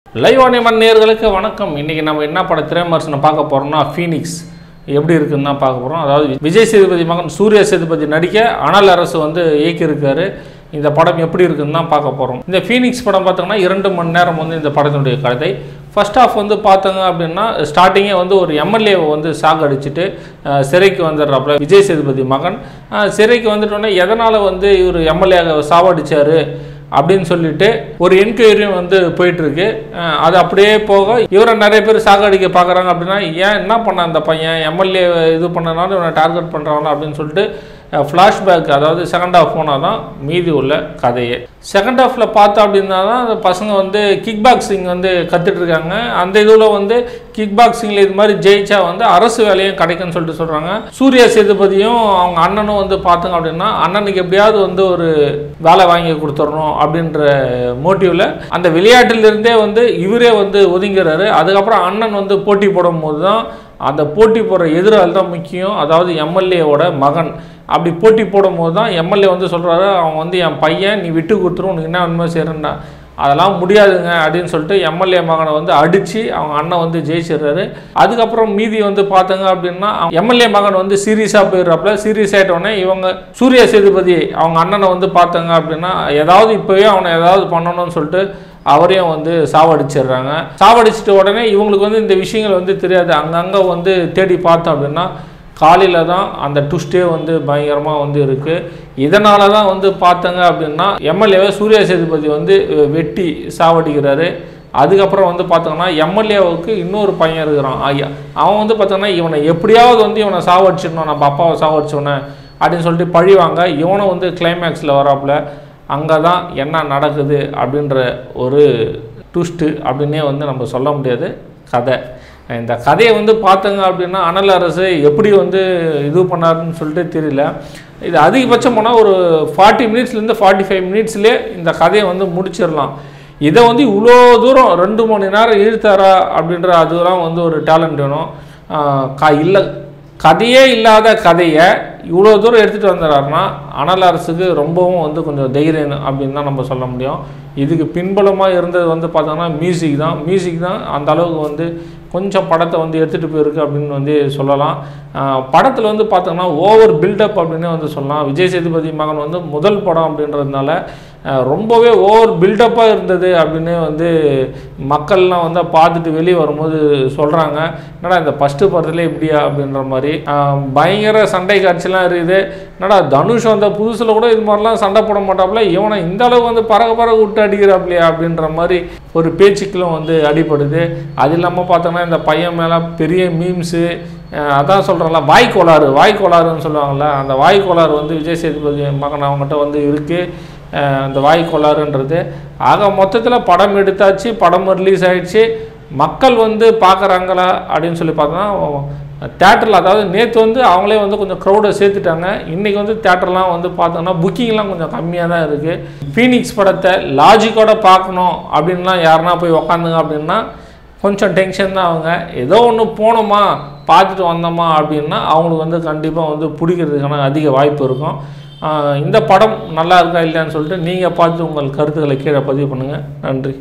Live ஆனிமன் நேயர்களுக்கு வணக்கம். இன்றைக்கி நம்ம என்ன பட திரைமர்சனை பார்க்க போகிறோம்னா ஃபீனிக்ஸ் எப்படி இருக்குன்னு தான் பார்க்க போகிறோம். அதாவது விஜய் சேதுபதி மகன் சூர்யா சேதுபதி நடிக்க அனல் அரசு வந்து இயக்கியிருக்காரு. இந்த படம் எப்படி இருக்குன்னு தான் பார்க்க போகிறோம். இந்த ஃபீனிக்ஸ் படம் பார்த்தோம்னா 2 மணி நேரம் வந்து இந்த படத்தினுடைய கதை. ஃபர்ஸ்ட் ஆஃப் வந்து பார்த்தோங்க அப்படின்னா ஸ்டார்டிங்கே வந்து ஒரு எம்எல்ஏவை வந்து சாகடிச்சிட்டு சிறைக்கு வந்துடுறாப்புல விஜய் சேதுபதி மகன். சிறைக்கு வந்துட்டோன்னே எதனால் வந்து இவர் எம்எல்ஏ சாவடிச்சார் அப்படின்னு சொல்லிட்டு ஒரு என்கொயரியும் வந்து போயிட்டுருக்கு. அது அப்படியே போக இவரை நிறைய பேர் சாகடிக்க பார்க்குறாங்க. அப்படின்னா ஏன் என்ன பண்ண அந்த பையன் எம்எல்ஏ இது பண்ணனாலும் இவனை டார்கெட் பண்ணுறாங்களா அப்படின்னு சொல்லிட்டு ஃப்ளாஷ்பேக், அதாவது செகண்ட் ஹாஃப் போனால் தான் மீதி உள்ள கதையே. செகண்ட் ஹாஃபில் பார்த்தோம் அப்படின்னா தான் அந்த பசங்க வந்து கிக் பாக்ஸிங் வந்து கற்றுட்ருக்காங்க. அந்த இதில் வந்து கிக் பாக்ஸிங்கில் இது மாதிரி ஜெயிச்சா வந்து அரசு வேலையும் கிடைக்குன்னு சொல்லிட்டு சொல்கிறாங்க. சூர்யா சேதுபதியும் அவங்க அண்ணனும் வந்து பார்த்தோங்க அப்படின்னா அண்ணனுக்கு எப்படியாவது வந்து ஒரு வேலை வாங்கி கொடுத்துடணும் அப்படின்ற மோட்டிவில் அந்த விளையாட்டிலிருந்தே வந்து இவரே வந்து ஒதுங்கிறாரு. அதுக்கப்புறம் அண்ணன் வந்து போட்டி போடும் போது தான் அந்த போட்டி போடுற எதிரால் தான் முக்கியம், அதாவது எம்எல்ஏவோட மகன். அப்படி போட்டி போடும்போது தான் எம்எல்ஏ வந்து சொல்கிறாரு, அவங்க வந்து என் பையன் நீ விட்டு கொடுத்துரும், உனக்கு என்ன உண்மை செய்கிறேன்டா, அதெல்லாம் முடியாதுங்க அப்படின்னு சொல்லிட்டு எம்எல்ஏ மகனை வந்து அடித்து அவங்க அண்ணன் வந்து ஜெயிச்சிடுறாரு. அதுக்கப்புறம் மீதி வந்து பார்த்தாங்க அப்படின்னா எம்எல்ஏ மகன் வந்து சீரியஸாக போயிடுறாப்புல. சீரியஸ் ஆகிட்டோடனே இவங்க சூர்யா சேதுபதி அவங்க அண்ணனை வந்து பார்த்தாங்க அப்படின்னா ஏதாவது இப்போவே அவனை ஏதாவது பண்ணணும்னு சொல்லிட்டு அவரையும் வந்து சாவடிச்சிடுறாங்க. சாவடிச்சிட்ட உடனே இவங்களுக்கு வந்து இந்த விஷயங்கள் வந்து தெரியாது. அங்கங்கே வந்து தேடி பார்த்தோம் அப்படின்னா காலையில் தான் அந்த ட்விஸ்டே வந்து பயங்கரமாக வந்து இருக்குது. இதனால தான் வந்து பார்த்தாங்க அப்படின்னா எம்எல்ஏவை சூர்யா சேதுபதி வந்து வெட்டி சாவடிக்கிறாரு. அதுக்கப்புறம் வந்து பார்த்தோங்கன்னா எம்எல்ஏவுக்கு இன்னொரு பையன் இருக்கிறான் ஐயா. அவன் வந்து பார்த்தோன்னா இவனை எப்படியாவது வந்து இவனை சாவடிச்சிடணும், நம்ம அப்பாவை சாவடிச்சோன்னே அப்படின்னு சொல்லிட்டு பழிவாங்க. இவனை வந்து கிளைமேக்ஸில் வராப்புல. அங்கே தான் என்ன நடக்குது அப்படின்ற ஒரு ட்விஸ்ட்டு அப்படின்னே வந்து நம்ம சொல்ல முடியாது கதை. இந்த கதையை வந்து பார்த்தங்க அப்படின்னா அனல் அரசு எப்படி வந்து இது பண்ணாருன்னு சொல்லிட்டு தெரியல. இது அதிகபட்சம் போனால் ஒரு 40 மினிட்ஸ்லேருந்து 45 மினிட்ஸ்லேயே இந்த கதையை வந்து முடிச்சிடலாம். இதை வந்து இவ்வளோ தூரம் 2 மணி நேரம் இழுத்தாரா அப்படின்ற அதெல்லாம் வந்து ஒரு டேலண்ட் வேணும். இல்லை கதையே இல்லாத கதையை இவ்வளோ தூரம் எடுத்துகிட்டு வந்துடுறாருன்னா அனல் அரசுக்கு ரொம்பவும் வந்து கொஞ்சம் தைரியம் அப்படின்னு தான் நம்ம சொல்ல முடியும். இதுக்கு பின்புலமாக இருந்தது வந்து பார்த்தோன்னா மியூசிக் தான் அந்த அளவுக்கு வந்து கொஞ்சம் படத்தை வந்து எடுத்துகிட்டு போயிருக்கு அப்படின்னு வந்து சொல்லலாம். படத்தில் வந்து பார்த்தோன்னா ஓவர் பில்டப் அப்படின்னே வந்து சொல்லலாம். விஜய் சேதுபதி மகன் வந்து முதல் படம் அப்படின்றதுனால ரொம்பவே ஓவர் பில்டப்பாக இருந்தது அப்படின்னு வந்து மக்கள்லாம் வந்து பார்த்துட்டு வெளியே வரும்போது சொல்கிறாங்க, என்னடா இந்த ஃபஸ்ட்டு படத்துலேயே இப்படியா அப்படின்ற மாதிரி. பயங்கர சண்டை காட்சிலாம் இருக்குது. என்னடா தனுஷ் வந்த புதுசில் கூட இது மாதிரிலாம் சண்டை போட மாட்டாப்புல, இவனை இந்த அளவுக்கு வந்து பறக்க விட்டு அடிக்கிறாப்லையா அப்படின்ற மாதிரி ஒரு பேச்சுக்களும் வந்து அடிப்படுது. அது இல்லாமல் பார்த்தோன்னா இந்த பையன் மேலே பெரிய மீம்ஸு, அதான் சொல்கிறேன்ல வாய்க்கோளாறுன்னு சொல்லுவாங்கள்ல, அந்த வாய்க்கோளாறு வந்து விஜய் சேதுபதி மகன் அவங்ககிட்ட வந்து இருக்குது. அந்த வாய்க்கோளாறுன்றது ஆக மொத்தத்தில் படம் எடுத்தாச்சு, படம் ரிலீஸ் ஆகிடுச்சு, மக்கள் வந்து பார்க்குறாங்களா அப்படின்னு சொல்லி பார்த்தோன்னா தேட்டரில், அதாவது நேற்று வந்து அவங்களே வந்து கொஞ்சம் க்ரௌடை சேர்த்துட்டாங்க. இன்றைக்கி வந்து தேட்டர்லாம் வந்து பார்த்தோன்னா புக்கிங்லாம் கொஞ்சம் கம்மியாக தான் இருக்குது. ஃபீனிக்ஸ் படத்தை லாஜிக்கோடு பார்க்கணும் அப்படின்லாம் யாருன்னா போய் உக்காந்துங்க அப்படின்னா கொஞ்சம் டென்ஷன் தான். அவங்க ஏதோ ஒன்று போனோமா பார்த்துட்டு வந்தோமா அப்படின்னா அவங்களுக்கு வந்து கண்டிப்பாக வந்து பிடிக்கிறதுக்கான அதிக வாய்ப்பு இருக்கும். இந்த படம் நல்லா இருக்கா இல்லையான்னு சொல்லிட்டு நீங்கள் பார்த்து உங்கள் கருத்துக்களை கீழே பதிவு பண்ணுங்கள். நன்றி.